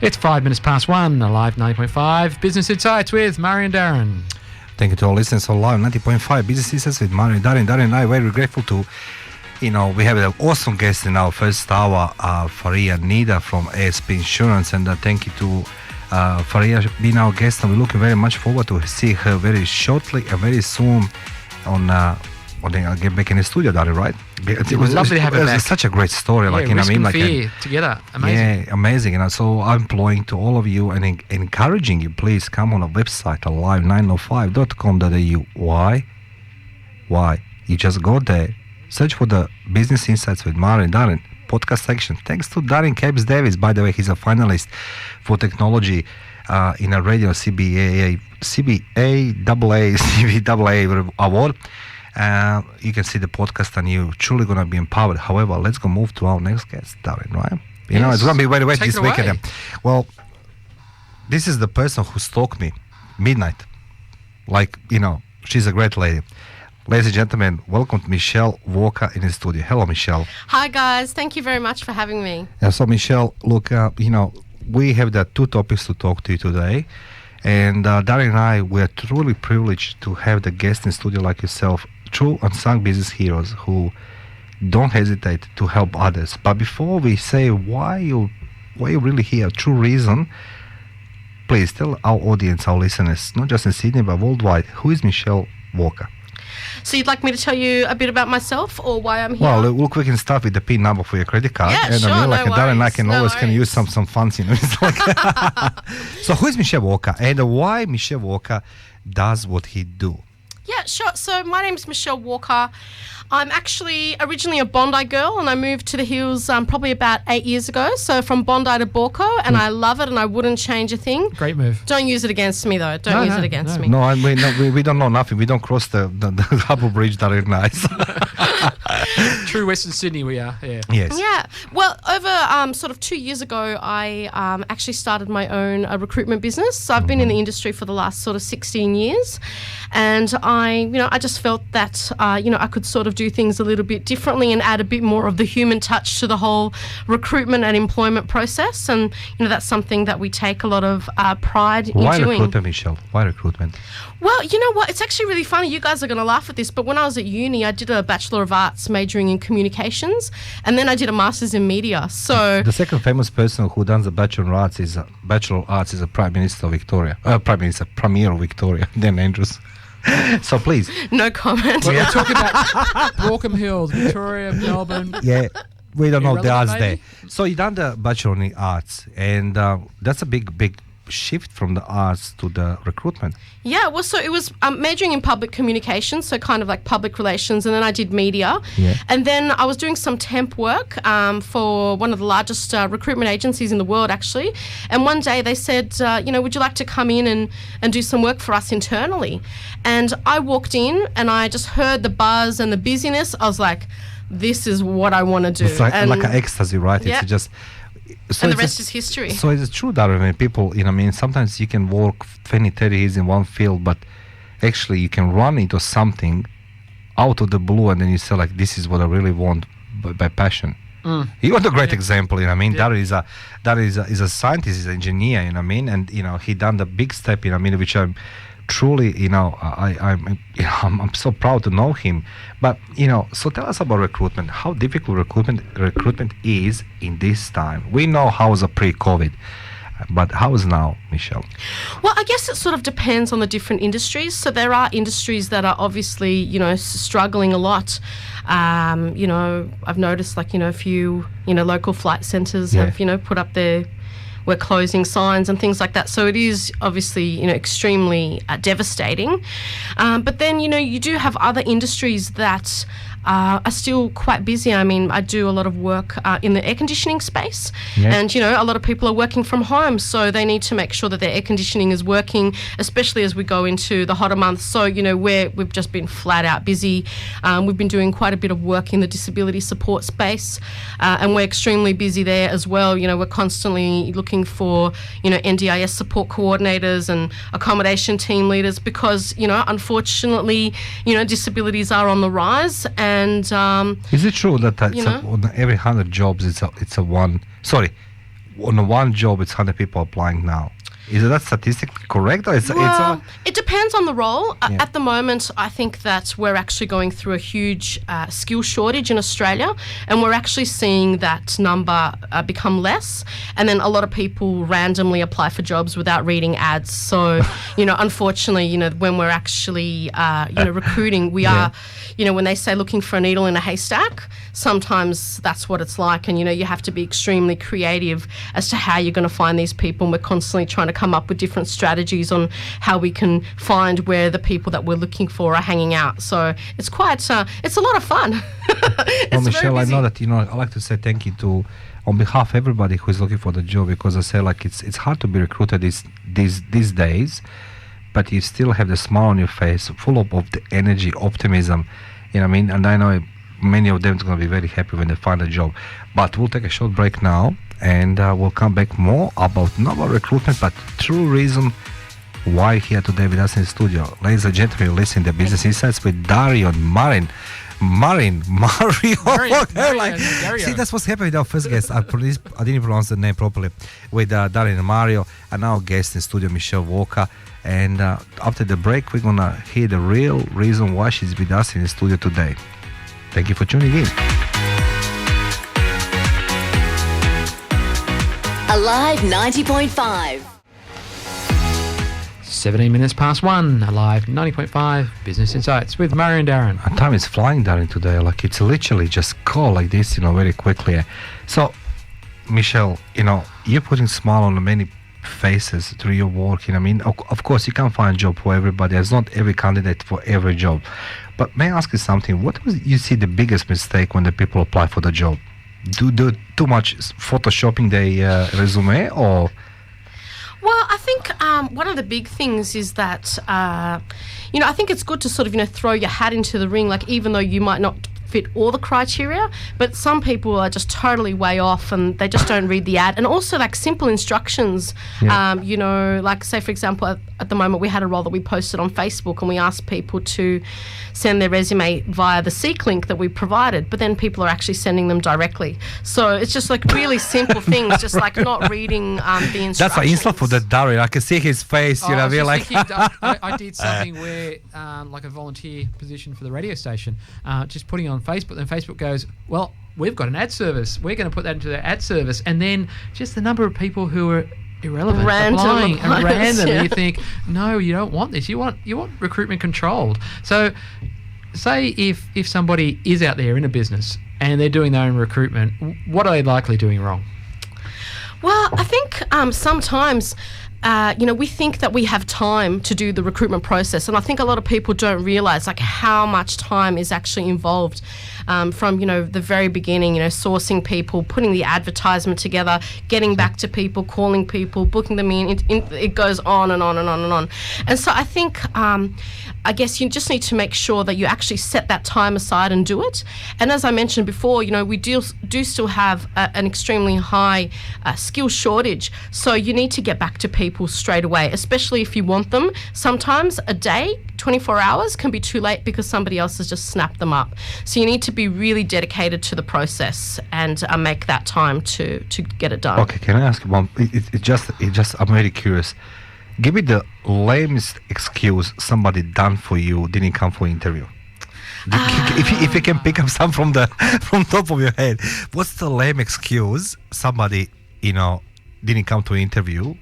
It's 5 minutes past 1, live 90.5 Business Insights with Murray and Darren. Thank you to all listeners on live 90.5 Business Insights with Murray and Darren. Darren and I are very grateful to, we have an awesome guest in our first hour, Faria Nida from ASP Insurance, and thank you to Faria being our guest, and we're looking very much forward to see her very shortly and very soon on get back in the studio, Darren, right? It was lovely to have her back. It's such a great story, fear together, amazing. Yeah, amazing. So I'm imploring to all of you and encouraging you, please come on our website, alive905.com.au. Why? You just go there, search for the Business Insights with Murray and Darren podcast section. Thanks to Darren Capes Davis, by the way, he's a finalist for technology in a radio CBAA award. You can see the podcast and you're truly going to be empowered. However, let's go move to our next guest, Darren, right? It's going to be very wet this weekend. Well, this is the person who stalked me midnight. She's a great lady. Ladies and gentlemen, welcome to Michelle Walker in the studio. Hello, Michelle. Hi, guys. Thank you very much for having me. So, Michelle, look, we have the two topics to talk to you today. And Darren and I, we're truly privileged to have the guest in studio like yourself, true unsung business heroes who don't hesitate to help others. But before we say why you really here, true reason, please tell our audience, our listeners, not just in Sydney but worldwide, who is Michelle Walker? So you'd like me to tell you a bit about myself or why I'm here? Well, look, we can start with the PIN number for your credit card. Yeah, and sure, Darren and I can always use some fancy. So who is Michelle Walker and why Michelle Walker does what he do? Yeah, sure. So my name is Michelle Walker. I'm actually originally a Bondi girl and I moved to the hills probably about 8 years ago. So from Bondi to Borco, and I love it and I wouldn't change a thing. Great move. Don't use it against me though. Don't use it against me. No, we don't know nothing. We don't cross the harbour bridge that is nice. True Western Sydney we are, yeah. Yes. Yeah. Well, over sort of 2 years ago, I actually started my own recruitment business. So I've been in the industry for the last sort of 16 years. And I just felt that, I could sort of do things a little bit differently and add a bit more of the human touch to the whole recruitment and employment process. And, that's something that we take a lot of pride in doing. Why recruitment, Michelle? Why recruitment? Well, you know what? It's actually really funny. You guys are going to laugh at this, but when I was at uni, I did a Bachelor of Arts majoring in communications, and then I did a Master's in media. So the second famous person who done the Bachelor of Arts is a Prime Minister of Victoria. Premier of Victoria, Dan Andrews. So please. No comment. Well, we're talking about Broken Hills, Victoria, Melbourne. Yeah. We don't know the arts there. So you done the Bachelor in Arts, and that's a big shift from the arts to the recruitment. Yeah, well, so it was majoring in public communications, so kind of like public relations, and then I did media. Yeah. And then I was doing some temp work for one of the largest recruitment agencies in the world, actually. And one day they said, would you like to come in and do some work for us internally? And I walked in and I just heard the buzz and the busyness. I was like, this is what I want to do. It's like an ecstasy, right? Yeah. It's just... So and the rest is history. So it's true that people, sometimes you can work 20, 30 years in one field, but actually you can run into something out of the blue and then you say, like, this is what I really want by passion. You are a great example, Yeah. That is a scientist, is an engineer, and he done the big step, which I'm truly, I'm so proud to know him. But so tell us about recruitment. How difficult recruitment is in this time. We know how is a pre-COVID, but how is now, Michelle? Well, I guess it sort of depends on the different industries. So there are industries that are obviously, struggling a lot. I've noticed a few, local flight centres have, put up their we're closing signs and things like that. So it is obviously, extremely devastating. But then, you do have other industries that are still quite busy. I mean, I do a lot of work in the air conditioning space, and a lot of people are working from home, so they need to make sure that their air conditioning is working, especially as we go into the hotter months. So we've just been flat out busy. We've been doing quite a bit of work in the disability support space, and we're extremely busy there as well. We're constantly looking for NDIS support coordinators and accommodation team leaders because unfortunately disabilities are on the rise. And is it true that on every 100 jobs it's a one? Sorry, on one job, it's 100 people applying now. Is that statistic correct? Or it depends on the role. Yeah. At the moment, I think that we're actually going through a huge skill shortage in Australia, and we're actually seeing that number become less. And then a lot of people randomly apply for jobs without reading ads. So, unfortunately, when we're actually, recruiting, we are, when they say looking for a needle in a haystack, sometimes that's what it's like. And, you have to be extremely creative as to how you're going to find these people. And we're constantly trying to come up with different strategies on how we can find where the people that we're looking for are hanging out. So it's quite, it's a lot of fun. Well, Michelle, I know that, I like to say thank you on behalf of everybody who is looking for the job, because I say it's hard to be recruited these days, but you still have the smile on your face, full of the energy, optimism, and I know many of them are going to be very happy when they find a job. But we'll take a short break now, and we'll come back more about not about recruitment, but true reason why here today with us in the studio. Ladies and gentlemen, you're listening to Business Insights with Dario and Mario. See, that's what's happening with our first guest. I didn't pronounce the name properly. With Dario and Mario, and our guest in studio, Michelle Walker. And after the break, we're going to hear the real reason why she's with us in the studio today. Thank you for tuning in. Alive 90.5. 17 minutes past 1, Alive 90.5 Business Insights with Mario and Darren. Our time is flying, Darren, today. Like, it's literally just go like this, very quickly. So, Michelle, you're putting smile on many faces through your work. Of course, you can't find a job for everybody. There's not every candidate for every job. But may I ask you something? What was you see the biggest mistake when the people apply for the job? Do too much photoshopping their resume, or? Well, I think one of the big things is that, I think it's good to sort of, throw your hat into the ring, like even though you might not fit all the criteria, but some people are just totally way off and they just don't read the ad. And also like simple instructions, like say for example, at the moment we had a role that we posted on Facebook and we asked people to send their resume via the Seek link that we provided, but then people are actually sending them directly. So it's just like really simple things, just like not reading the instructions. That's an insult for the Dario. I can see his face, I did something where, like a volunteer position for the radio station, just putting on Facebook, and Facebook goes, well, we've got an ad service. We're going to put that into the ad service. And then just the number of people who are irrelevant applying and random. Yeah. You think, no, you don't want this. You want recruitment controlled. So say if somebody is out there in a business and they're doing their own recruitment, what are they likely doing wrong? Well, I think sometimes we think that we have time to do the recruitment process, and I think a lot of people don't realise like how much time is actually involved from the very beginning, sourcing people, putting the advertisement together, getting back to people, calling people, booking them in. It goes on and on and on and on. And so I think I guess you just need to make sure that you actually set that time aside and do it. And as I mentioned before, we do still have an extremely high skill shortage. So you need to get back to people straight away, especially if you want them. Sometimes a day, 24 hours can be too late because somebody else has just snapped them up. So you need to be really dedicated to the process and make that time to get it done. Okay, can I ask one? It just I'm very curious. Give me the lamest excuse somebody done for you didn't come for interview. If you can pick up some from top of your head, what's the lame excuse somebody didn't come to interview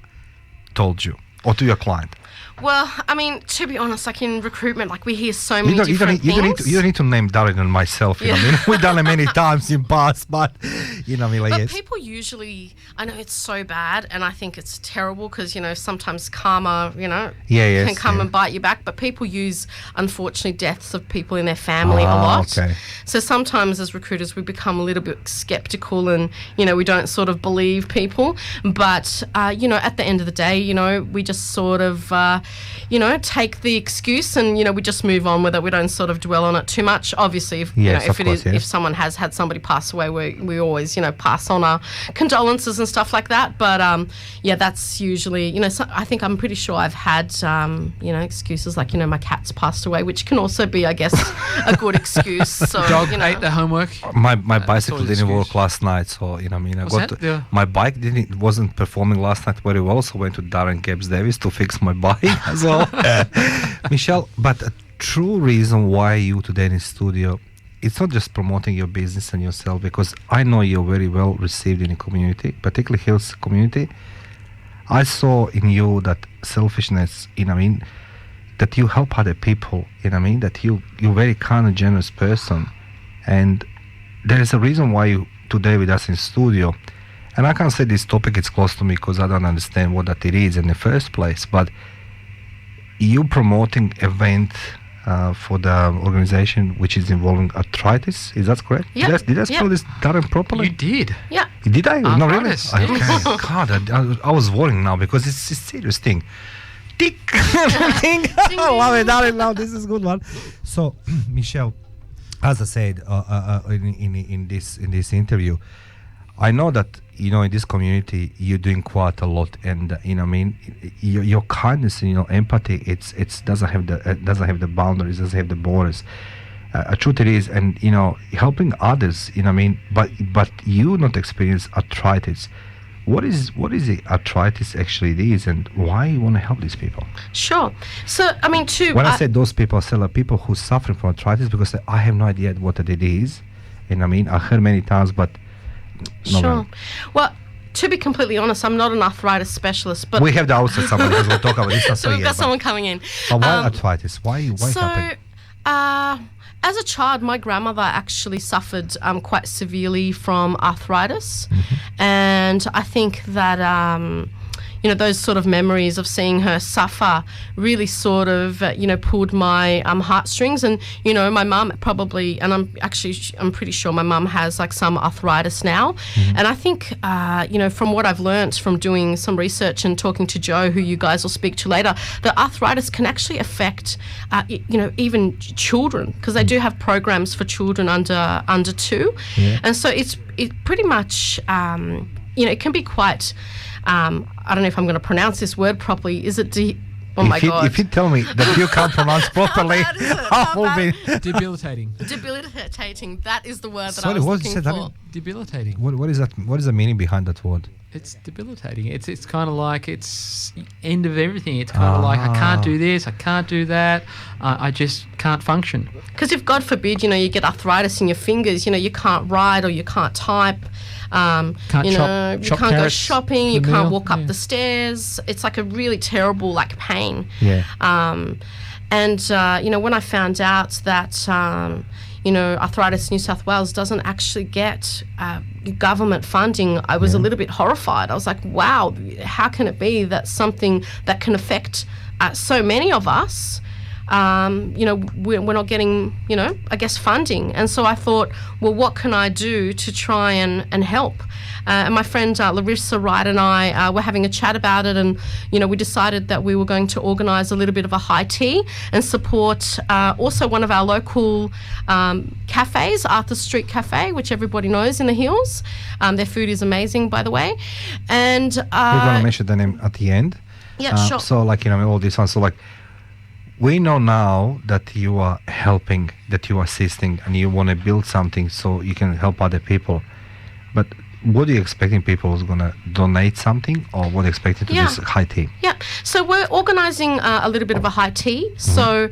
told you or to your client? Well, I mean, to be honest, like in recruitment, like we hear so many different things. You don't need to name Darren and myself. We've done it many times in past, but But people usually, I know it's so bad, and I think it's terrible because sometimes karma, can come and bite you back. But people use, unfortunately, deaths of people in their family a lot. Okay. So sometimes as recruiters, we become a little bit skeptical, and we don't sort of believe people. But at the end of the day, we just sort of take the excuse and, we just move on with it. We don't sort of dwell on it too much. Obviously, if someone has had somebody pass away, we always, pass on our condolences and stuff like that. But, that's usually, I think I'm pretty sure I've had, excuses like, my cat's passed away, which can also be, I guess, a good excuse. So, Dog ate the homework. My bicycle didn't work last night, so my bike wasn't performing last night very well, so I went to Darren Gibbs Davis to fix my bike as well. Michelle, but a true reason why you today in the studio, it's not just promoting your business and yourself, because I know you're very well received in the community, particularly Hills community. I saw in you that selfishness, that you help other people, that you're very kind and generous person. And there is a reason why you today with us in studio. And I can't say this topic is close to me because I don't understand what that it is in the first place. But you promoting event for the organization which is involving arthritis. Is that correct? Yeah. Did I spell this Darren properly? You did. Yeah. Did I? No, really? Arthritis, Okay. yes. God, I was worrying now because it's a serious thing. Tick. Love it, Darren. Now this is a good one. So, Michelle, as I said in this interview, I know that in this community you're doing quite a lot, and your kindness and empathy it doesn't have the boundaries, doesn't have the borders. Truth it is, and helping others. But you not experience arthritis. What is the arthritis actually is, and why you want to help these people? Sure. So, when I say those people, I say like people who suffering from arthritis, because I have no idea what it is. And I heard many times, but sure. Well, to be completely honest, I'm not an arthritis specialist, but we have the outside somebody who will talk about this. So we've got someone coming in. But why arthritis? Why happen? As a child, my grandmother actually suffered quite severely from arthritis, and I think that those sort of memories of seeing her suffer really sort of pulled my heartstrings. And my mum probably, and I'm pretty sure my mum has like some arthritis now. And I think from what I've learnt from doing some research and talking to Jo, who you guys will speak to later, that arthritis can actually affect even children, because they do have programs for children under 2. And so it pretty much it can be quite I don't know if I'm going to pronounce this word properly. Is it oh my God. If you tell me that you can't pronounce properly, I will be... Debilitating. Debilitating. That is the word that Sorry, I was what looking you said, for. Debilitating. What is that? What is the meaning behind that word? It's debilitating. It's kind of like it's end of everything. It's kind of like I can't do this, I can't do that. I just can't function. Because if God forbid, you get arthritis in your fingers, you can't write or you can't type. Can't you shop can't go carrots shopping, for you the can't meal. walk up the stairs. It's like a really terrible pain. Yeah. When I found out that Arthritis New South Wales doesn't actually get government funding, I was a little bit horrified. I was like, wow, how can it be that something that can affect so many of us, we're not getting, I guess funding. And so I thought, well, what can I do to try and help? And my friend Larissa Wright and I were having a chat about it, and we decided that we were going to organise a little bit of a high tea and support also one of our local cafes, Arthur Street Cafe, which everybody knows in the Hills. Their food is amazing, by the way. And we're going to mention the name at the end. Yeah, sure. So all this one. So we know now that you are helping, that you are assisting, and you want to build something so you can help other people. But what are you expecting people who's going to donate something, or what are you expecting to this high tea? Yeah, so we're organising a little bit of a high tea. So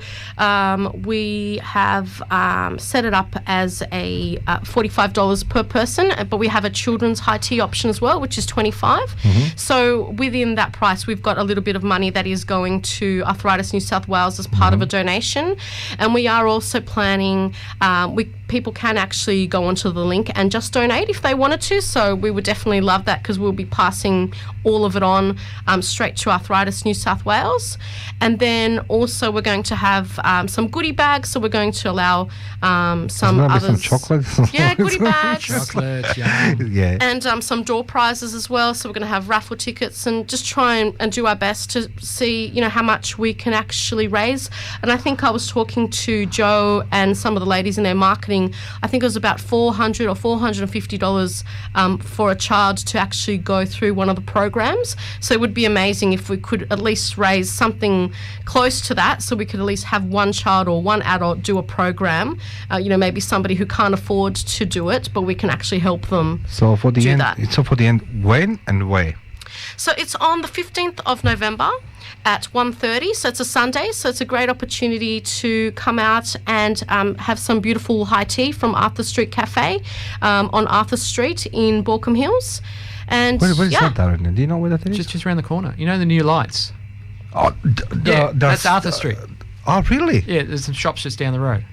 we have set it up as a $45 per person, but we have a children's high tea option as well, which is $25. So within that price, we've got a little bit of money that is going to Arthritis New South Wales as part of a donation. And we are also planning, we people can actually go onto the link and just donate if they wanted to. So we would definitely love that, because we'll be passing all of it on straight to Arthritis New South Wales. And then also we're going to have some goodie bags. So we're going to allow some others. Some chocolates. Yeah, goodie bags. Chocolates, yeah. Yeah. And some door prizes as well. So we're going to have raffle tickets and just try and do our best to see, how much we can actually raise. And I think I was talking to Jo and some of the ladies in their marketing. I think it was about $400 or $450 for a child to actually go through one of the programs. So it would be amazing if we could at least raise something close to that, so we could at least have one child or one adult do a program. Maybe somebody who can't afford to do it, but we can actually help them. So for the do end, that. when and where? So it's on the 15th of November at 1:30. So it's a Sunday. So it's a great opportunity to come out and have some beautiful high tea from Arthur Street Cafe on Arthur Street in Baulkham Hills. And Where is that, Darren? Do you know where that is? Just around the corner. You know the new lights? Oh, That's Arthur Street. Oh, really? Yeah, there's some shops just down the road.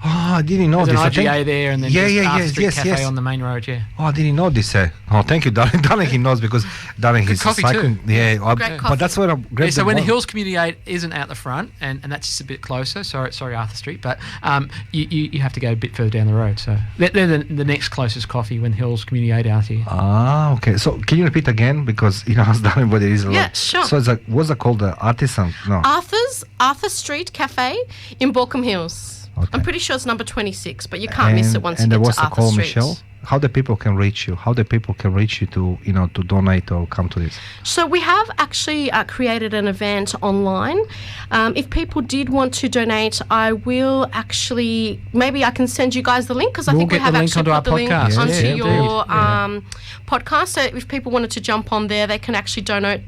Oh, I didn't know There's this. an IGA there, and then Arthur Street Cafe yes. on the main road, yeah. Oh, I didn't know this. Oh, thank you, Darren. Darren, he knows, because Darren, he's coffee cycling. too. Yeah, Great but that's where I'm great. So when the Hills Community Aid isn't at the front, and that's just a bit closer, sorry Arthur Street, but you have to go a bit further down the road. So they're the next closest coffee when Hills Community Aid are out here. Ah, okay. So can you repeat again? Because asked Darren what it is. Yeah, sure. So it's like, what's it called? The Artisan? No. Arthur Street Cafe in Baulkham Hills. Okay. I'm pretty sure it's number 26, but you can't miss it once you and get what's to the Arthur call, Street. Michelle? How the people can reach you? How the people can reach you to to donate or come to this? So we have actually created an event online. If people did want to donate, I will actually, maybe I can send you guys the link, because I think we have actually put the link onto your podcast. So if people wanted to jump on there, they can actually donate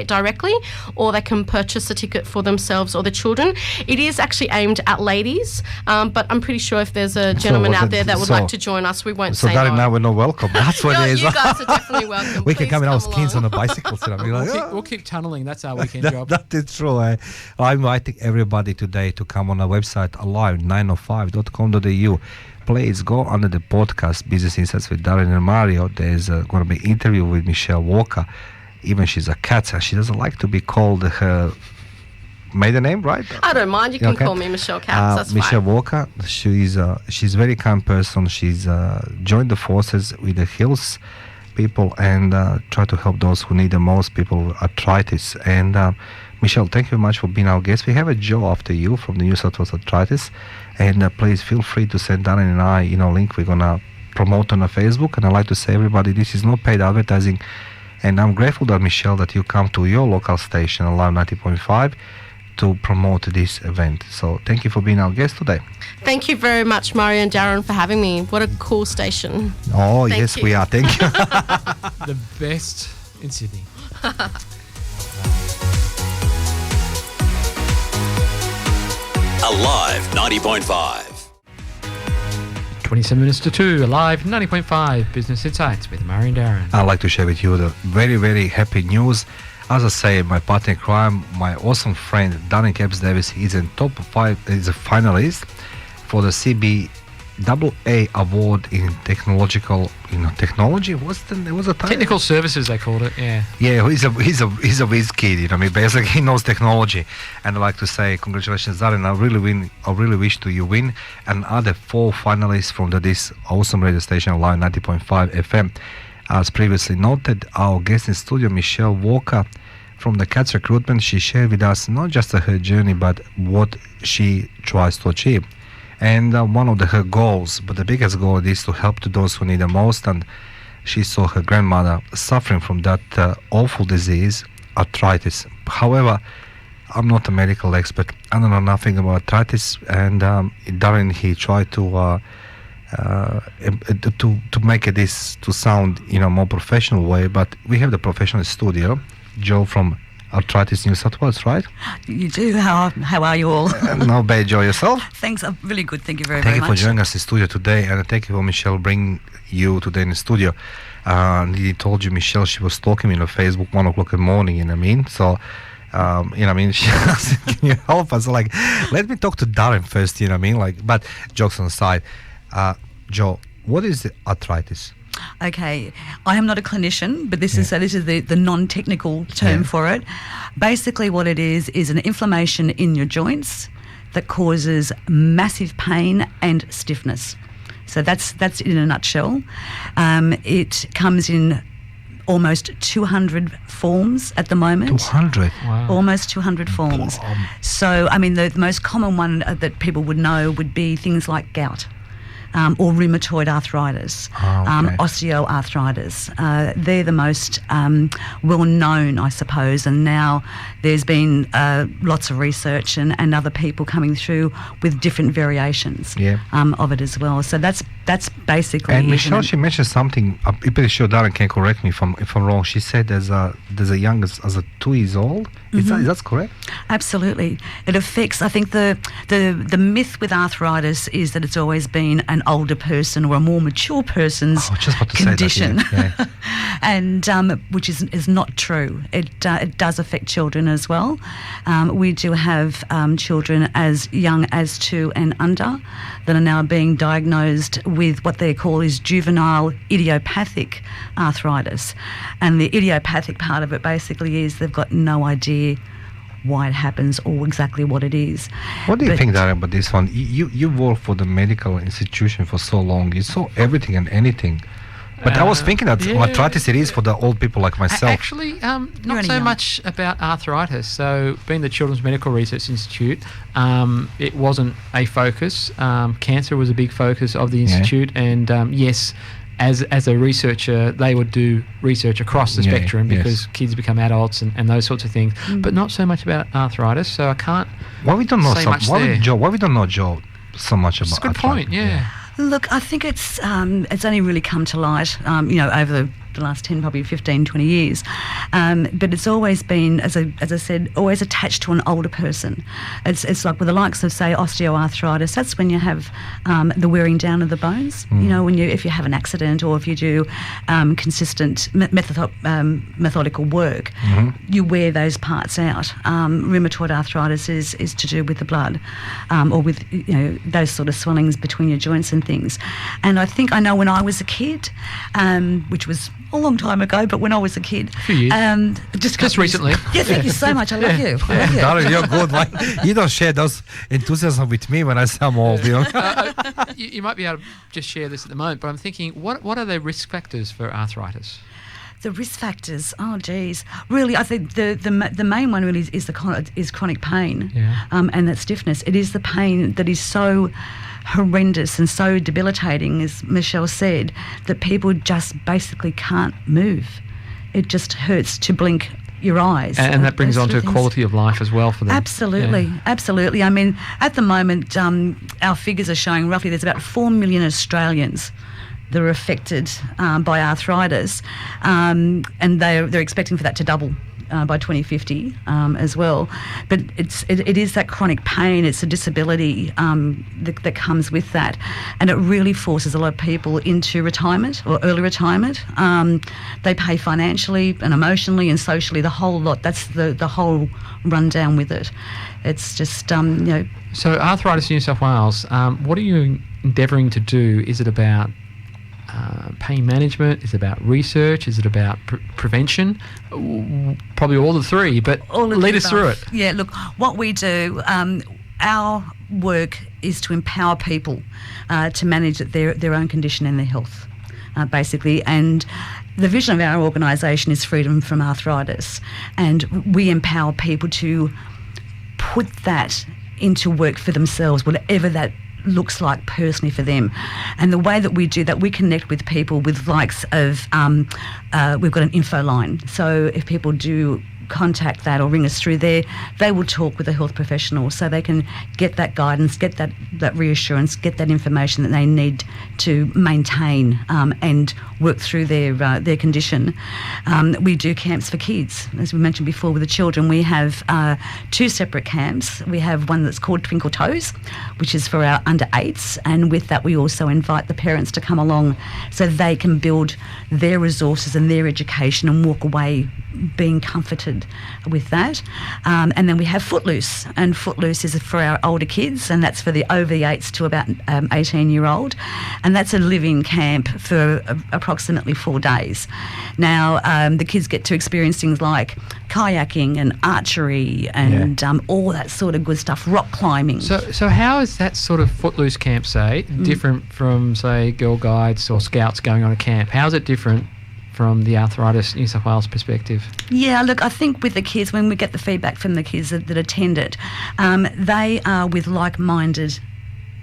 directly, or they can purchase a ticket for themselves or their children. It is actually aimed at ladies, but I'm pretty sure if there's a gentleman out there that would like to join us, we won't say no. So now we're not welcome. That's what it is. You guys are definitely welcome. We can Please come in our along. skins on a bicycle. We'll keep tunnelling. That's our weekend job. That is true. I'm inviting everybody today to come on our website, alive905.com.au. Please go under the podcast Business Insights with Darren and Mario. There's going to be an interview with Michelle Walker. Even she's a Katz, and she doesn't like to be called her maiden name, right? I don't mind. You can call me Michelle Katz. That's Michelle fine. Walker. She's a very kind person. She's joined the forces with the Hills people and try to help those who need the most, people with arthritis. And Michelle, thank you very much for being our guest. We have a Joe after you from the New South Wales Arthritis, and please feel free to send Darren and I, link we're gonna promote on our Facebook. And I'd like to say, everybody, this is not paid advertising. And I'm grateful that, Michelle, that you come to your local station, Alive 90.5, to promote this event. So thank you for being our guest today. Thank you very much, Mario and Darren, for having me. What a cool station. Oh, Thank yes, you. we are. Thank you. The best in Sydney. Alive 90.5. 27 minutes to 2, Alive 90.5 Business Insights with Murray and Darren. I'd like to share with you the very, very happy news. As I say, my partner in crime, my awesome friend Darren Capps Davis, is in top 5, is a finalist for the CBAA award in technological, technology. What's the title? Technical services, they called it. Yeah. Yeah, he's a whiz kid. Basically he knows technology. And I'd like to say congratulations, Darren. I really wish to you win. And other 4 finalists from this awesome radio station, Alive 90.5 FM. As previously noted, our guest in studio, Michelle Walker from the Katz Recruitment, she shared with us not just her journey, but what she tries to achieve. And one of her goals, but the biggest goal, is to help to those who need the most. And she saw her grandmother suffering from that awful disease, arthritis. However, I'm not a medical expert. I don't know nothing about arthritis. And Darren, he tried to make this to sound more professional way. But we have the professional studio, Joe from Arthritis New South Wales, right? You do. How are you all? No bad, Joe. Yourself? Thanks. I'm really good. Thank you very Thank you much. for joining us in studio today, and thank you for Michelle bringing you today in the studio. He told you, Michelle, she was stalking me on Facebook 1 o'clock in the morning. So, she asked, can you help us? Let me talk to Darren first. But jokes on the side. Jo, what is the arthritis? Okay, I am not a clinician, but this is the non-technical term for it. Basically, what it is an inflammation in your joints that causes massive pain and stiffness. So that's in a nutshell. It comes in almost 200 forms at the moment. 200? Wow. Almost 200 forms. So, I mean, the most common one that people would know would be things like gout. Or rheumatoid arthritis, osteoarthritis. They're the most well-known, I suppose, and now there's been lots of research and other people coming through with different variations of it as well. So that's basically. And Michelle, she mentioned something. I'm pretty sure Darren can correct me if I'm wrong. She said there's a young as a 2 years old. Is that correct? Absolutely. It affects. I think the myth with arthritis is that it's always been an older person or a more mature person's condition, and which is not true. It does affect children as well. We do have children as young as 2 and under that are now being diagnosed with what they call is juvenile idiopathic arthritis, and the idiopathic part of it basically is they've got no idea why it happens or exactly what it is. What do you think, Darren, about this one? You work for the medical institution for so long. You saw everything and anything. But I was thinking that arthritis it is for the old people like myself. Actually, not so much about arthritis. So, being the Children's Medical Research Institute, it wasn't a focus. Cancer was a big focus of the institute, and yes, as a researcher, they would do research across the spectrum because kids become adults and those sorts of things, but not so much about arthritis. So I can't. Why we don't know say much there. Why we don't know, Jo, so much about? It's a good point. Yeah. Look, I think it's only really come to light, over the last 10, probably 15, 20 years. But it's always been, as I said, always attached to an older person. It's like with the likes of, say, osteoarthritis, that's when you have the wearing down of the bones. If you have an accident or if you do consistent methodical work, you wear those parts out. Rheumatoid arthritis is to do with the blood or with those sort of swellings between your joints and things. And I know when I was a kid, which was a long time ago, but when I was a kid, a few years. Just recently. Yeah, thank you so much. I love you. Darren, you're good. Like, you don't share those enthusiasm with me when I say I'm old. You might be able to just share this at the moment, but I'm thinking, what are the risk factors for arthritis? The risk factors, oh geez, really, I think the main one really is chronic pain, and that stiffness. It is the pain that is so horrendous and so debilitating, as Michelle said, that people just basically can't move. It just hurts to blink your eyes. And that brings on to quality of life as well for them. Absolutely. I mean, at the moment, our figures are showing roughly there's about 4 million Australians that are affected by arthritis, and they're expecting for that to double by 2050 as well. But it is that chronic pain, it's a disability that comes with that, and it really forces a lot of people into retirement or early retirement. They pay financially and emotionally and socially, the whole lot. That's the whole rundown with it. It's just, So Arthritis New South Wales, what are you endeavouring to do? Is it about pain management? Is it about research? Is it about prevention? Probably all the three, but lead us through it. Yeah, look, what we do, our work is to empower people to manage their own condition and their health, basically. And the vision of our organisation is freedom from arthritis, and we empower people to put that into work for themselves, whatever that looks like personally for them. And the way that we do that, we connect with people with likes of, we've got an info line. So if people do contact that or ring us through there, they will talk with a health professional so they can get that guidance, get that reassurance, get that information that they need to maintain and work through their condition. We do camps for kids. As we mentioned before with the children, we have 2 separate camps. We have one that's called Twinkle Toes, which is for our under 8s, and with that we also invite the parents to come along so they can build their resources and their education and walk away being comforted with that. And then we have Footloose, and Footloose is for our older kids, and that's for the over the 8s to about 18-year-old, and that's a living camp for approximately 4 days. Now the kids get to experience things like kayaking and archery and all that sort of good stuff, rock climbing. So how is that sort of Footloose camp, say, different from, say, Girl Guides or Scouts going on a camp? How is it different from the Arthritis New South Wales perspective? Yeah, look, I think with the kids, when we get the feedback from the kids that attend it, they are with like-minded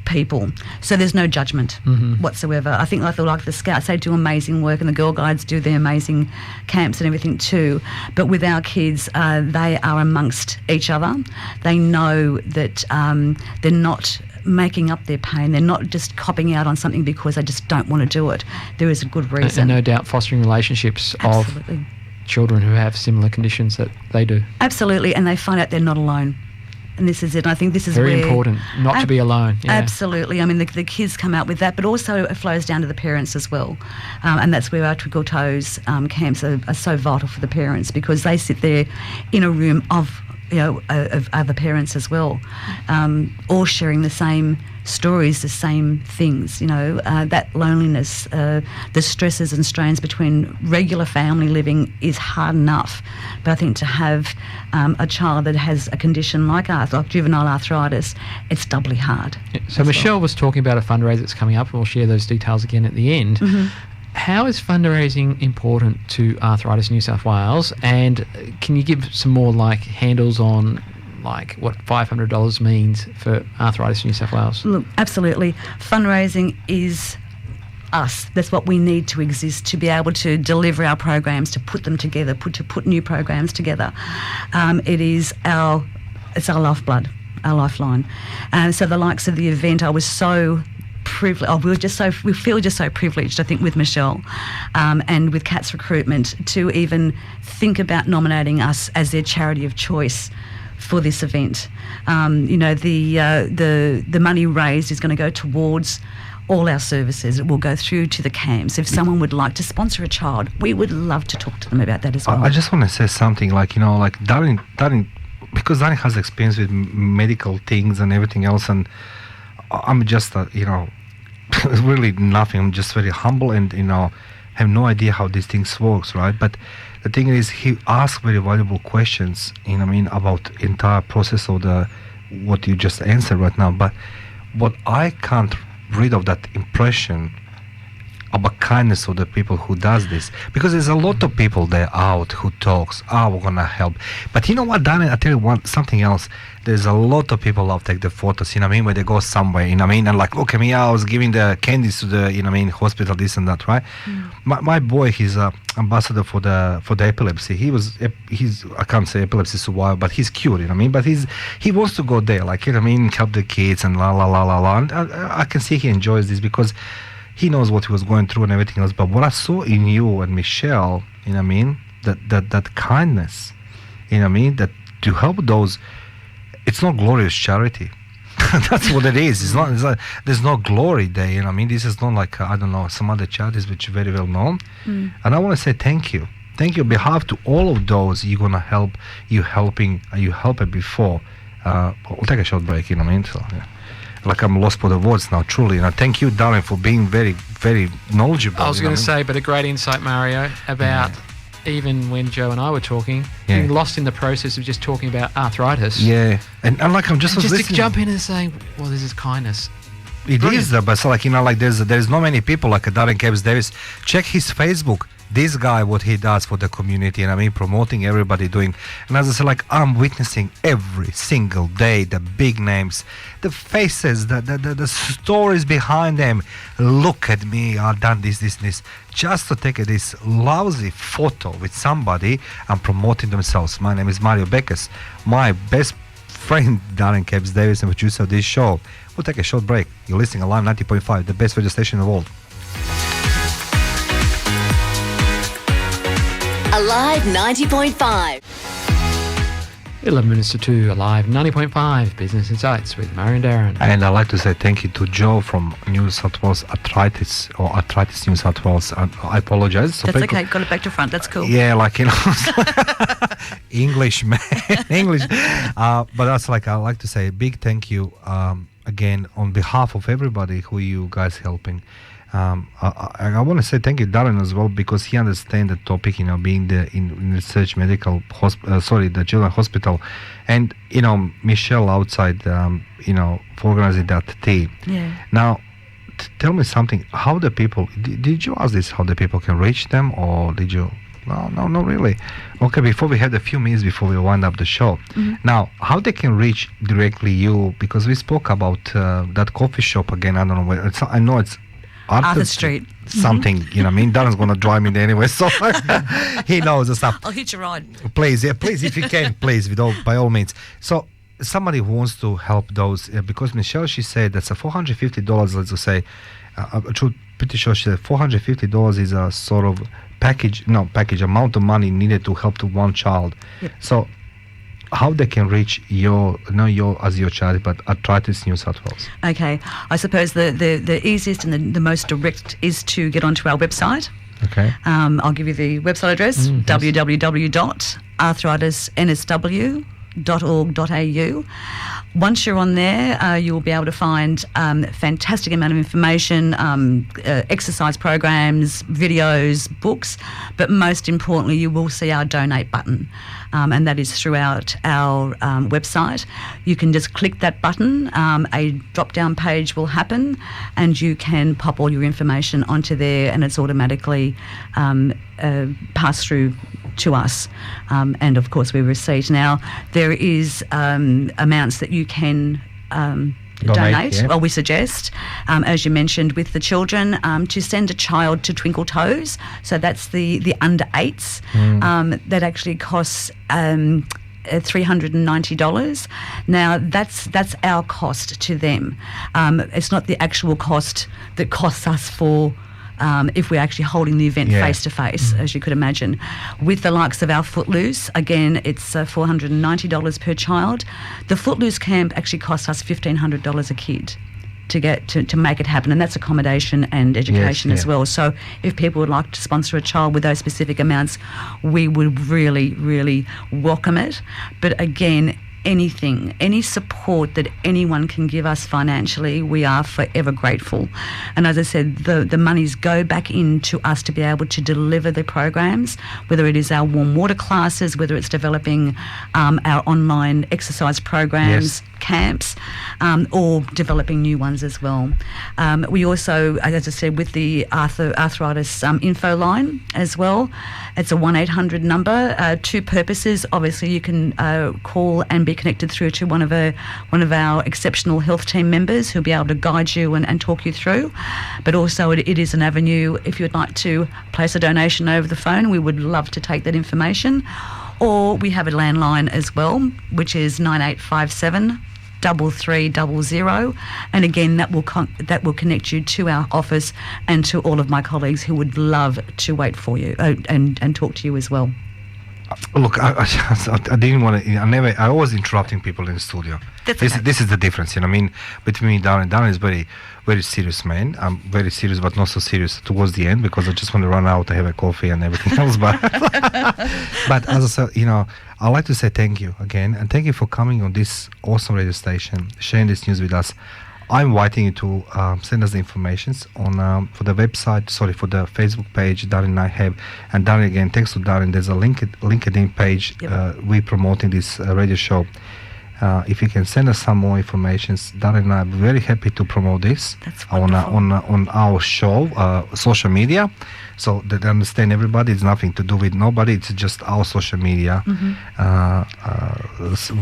people, so there's no judgment whatsoever. I think like the Scouts, they do amazing work, and the Girl Guides do their amazing camps and everything too, but with our kids, they are amongst each other. They know that they're not making up their pain. They're not just copping out on something because they just don't want to do it. There is a good reason. And no doubt fostering relationships of children who have similar conditions that they do. Absolutely, and they find out they're not alone. And this is it. I think this is very important, not to be alone. Yeah. Absolutely. I mean, the kids come out with that, but also it flows down to the parents as well. And that's where our Twinkle Toes camps are so vital for the parents, because they sit there in a room of other parents as well, all sharing the same stories, the same things, that loneliness, the stresses and strains between regular family living is hard enough. But I think to have a child that has a condition like juvenile arthritis, it's doubly hard. Yeah. So Michelle was talking about a fundraiser that's coming up, and we'll share those details again at the end. How is fundraising important to Arthritis New South Wales, and can you give some more handles on what $500 means for Arthritis New South Wales? Look, absolutely. Fundraising is us. That's what we need to exist, to be able to deliver our programs, to put them together, to put new programs together. It's our lifeblood, our lifeline. So the likes of the event, I was so privileged. We feel just so privileged, I think, with Michelle and with Katz Recruitment to even think about nominating us as their charity of choice for this event. The money raised is going to go towards all our services. It will go through to the camps. If someone would like to sponsor a child, we would love to talk to them about that as well. I just want to say something, Darren, because Darren has experience with medical things and everything else, and I'm just, really nothing. I'm just very humble and, have no idea how these things works, right? But the thing is, he asked very valuable questions, about entire process of what you just answered right now. But what I can't rid of that impression about kindness of the people who does this, because there's a lot of people there out who talks, we're gonna help, but you know what, Darren, I tell you something else. There's a lot of people who take the photos, where they go somewhere, and like, look at me, I was giving the candies to the, hospital, this and that, right? My boy, he's a ambassador for the epilepsy. He's I can't say epilepsy survivor, but he's cured, but he wants to go there, help the kids and la la la la la. And I can see he enjoys this because he knows what he was going through and everything else. But what I saw in you and Michelle, that kindness, that to help those, it's not glorious charity. That's what it is. It's not, there's no glory there. This is not like, I don't know, some other charities which are very well known. And I want to say thank you. Thank you on behalf to all of those you're going to help, you helped before. We'll take a short break, So, yeah. Like I'm lost for the words now, truly. And thank you, Darren, for being very, very knowledgeable. I was going to say, but a great insight, Mario, about even when Joe and I were talking, getting lost in the process of just talking about arthritis. Yeah, and like I'm just to jump in and saying, well, this is kindness. It is, but so there's not many people like Darren Cabs Davis. Check his Facebook. This guy, what he does for the community, and promoting everybody doing. And as I said, I'm witnessing every single day the big names, the faces, the stories behind them. Look at me, I've done this, just to take this lousy photo with somebody and promoting themselves. My name is Mario Beckes, my best friend Darren Cabs Davis and producer of this show. We'll take a short break. You're listening to Live 90.5, the best radio station in the world. Alive 90.5. 11 minutes to 2, Alive 90.5 Business Insights with Murray and Darren. And I'd like to say thank you to Joe from New South Wales Arthritis New South Wales. I apologize. That's okay. Got it back to front. That's cool. Yeah, like, English, man. English. But that's like, I'd like to say a big thank you again on behalf of everybody who you guys helping. I want to say thank you, Darren, as well, because he understands the topic, being in research medical, the children's hospital, and Michelle outside, for organizing that tea. Yeah. Now, tell me something. How the people? Did you ask this? How the people can reach them, or did you? No, not really. Okay, before we had a few minutes before we wind up the show. Mm-hmm. Now, how they can reach directly you? Because we spoke about that coffee shop again. I don't know where. I know it's Arthur Street. Something, Darren's going to drive me there anyway, so he knows the stuff. I'll hitch a ride. Please, if you can, please, by all means. So somebody who wants to help those, because Michelle, she said that's a $450, let's just say, pretty sure she said $450 is a sort of package amount of money needed to help to one child. Yep. So how they can reach your charity, but Arthritis New South Wales? Okay, I suppose the easiest and the most direct is to get onto our website. Okay. I'll give you the website address, www.arthritisnsw.org.au. Once you're on there, you will be able to find fantastic amount of information, exercise programs, videos, books, but most importantly, you will see our donate button, and that is throughout our website. You can just click that button, a drop-down page will happen, and you can pop all your information onto there, and it's automatically passed through to us, and of course we receipt. Now there is amounts that you can donate. Yeah. Well, we suggest, as you mentioned with the children, to send a child to Twinkle Toes. So that's the under 8s. That actually costs $390. Now that's our cost to them. It's not the actual cost that costs us for if we're actually holding the event face to face, as you could imagine. With the likes of our Footloose, again, it's $490 per child. The Footloose camp actually costs us $1,500 a kid to make it happen, and that's accommodation and education as well. So if people would like to sponsor a child with those specific amounts, we would really, really welcome it. But again, any support that anyone can give us financially, we are forever grateful. And as I said, the monies go back into us to be able to deliver the programs, whether it is our warm water classes, whether it's developing our online exercise programs, camps, or developing new ones as well. We also, as I said, with the arthritis info line as well, it's a 1-800 number. Two purposes. Obviously, you can call and be connected through to one of our exceptional health team members who'll be able to guide you and talk you through. But also, it is an avenue if you'd like to place a donation over the phone. We would love to take that information. Or we have a landline as well, which is 9857 3300, and again that will connect you to our office and to all of my colleagues who would love to wait for you and talk to you as well. Look, I didn't want to. I was interrupting people in the studio. This is the difference, between me and Darren. Darren is very, very serious man. I'm very serious, but not so serious towards the end because I just want to run out to have a coffee and everything else. But as I said, I'd like to say thank you again, and thank you for coming on this awesome radio station, sharing this news with us. I'm inviting you to send us the information for the website, for the Facebook page Darren and I have. And Darren, again, thanks to Darren, there's a LinkedIn page. We're promoting this radio show. If you can send us some more information, Darren and I are very happy to promote this on our show, social media. So that they understand everybody, it's nothing to do with nobody, it's just our social media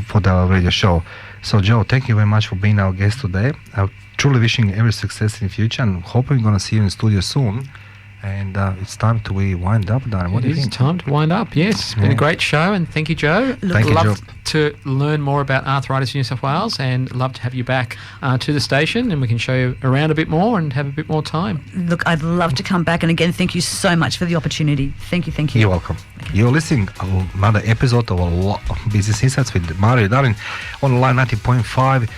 for the radio show. So Joe, thank you very much for being our guest today. I'm truly wishing you every success in the future and hoping we're going to see you in the studio soon. And it's time to wind up, Darren. What do you It is think? time to wind up. Yes, it's been a great show, and thank you, Jo. Thank you, love Jo. to learn more about Arthritis New South Wales, and love to have you back to the station, and we can show you around a bit more and have a bit more time. Look, I'd love to come back, and again, thank you so much for the opportunity. Thank you. You're welcome. You're listening to another episode of Business Insights with Mario Darren on Line 90.5.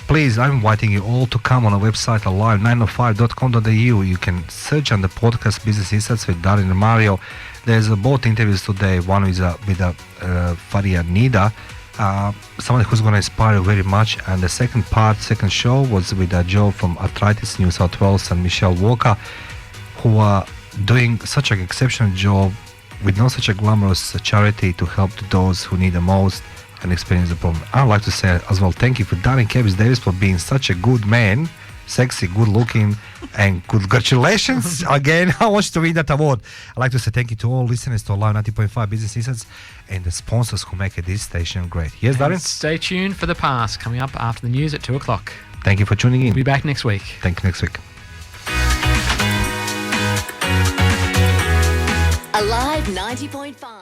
Please, I'm inviting you all to come on our website, alive905.com.au. You can search on the podcast Business Insights with Darren and Mario. There's both interviews today. One is with Faria Nida, someone who's going to inspire you very much. And the second show was with Jo from Arthritis New South Wales and Michelle Walker, who are doing such an exceptional job with not such a glamorous charity to help those who need the most and experience the problem. I'd like to say as well, thank you for Darren Davis for being such a good man, sexy, good looking, and congratulations again. I want you to win that award. I'd like to say thank you to all listeners to Live 90.5 Business Insights and the sponsors who make this station great. Yes, Darren? Stay tuned for The Past, coming up after the news at 2 o'clock. Thank you for tuning in. We'll be back next week. Thank you next week. Alive 90.5.